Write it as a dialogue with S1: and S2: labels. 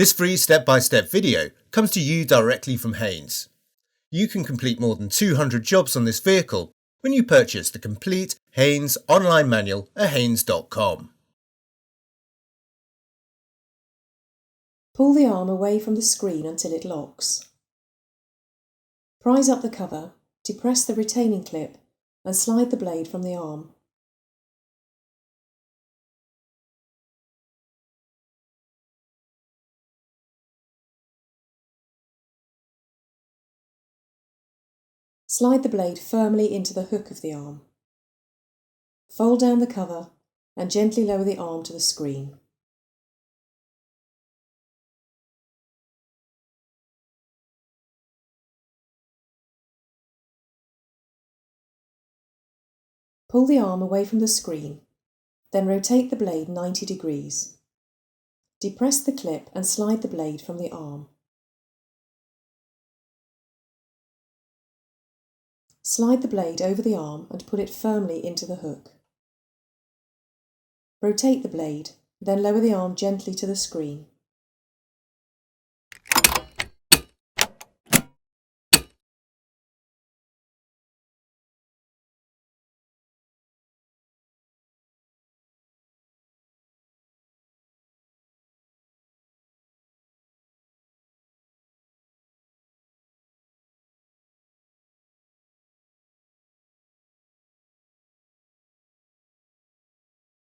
S1: This free step-by-step video comes to you directly from Haynes. You can complete more than 200 jobs on this vehicle when you purchase the complete Haynes online manual at haynes.com.
S2: Pull the arm away from the screen until it locks. Prise up the cover, depress the retaining clip and slide the blade from the arm. Slide the blade firmly into the hook of the arm. Fold down the cover and gently lower the arm to the screen. Pull the arm away from the screen, then rotate the blade 90 degrees. Depress the clip and slide the blade from the arm. Slide the blade over the arm and pull it firmly into the hook. Rotate the blade, then lower the arm gently to the screen.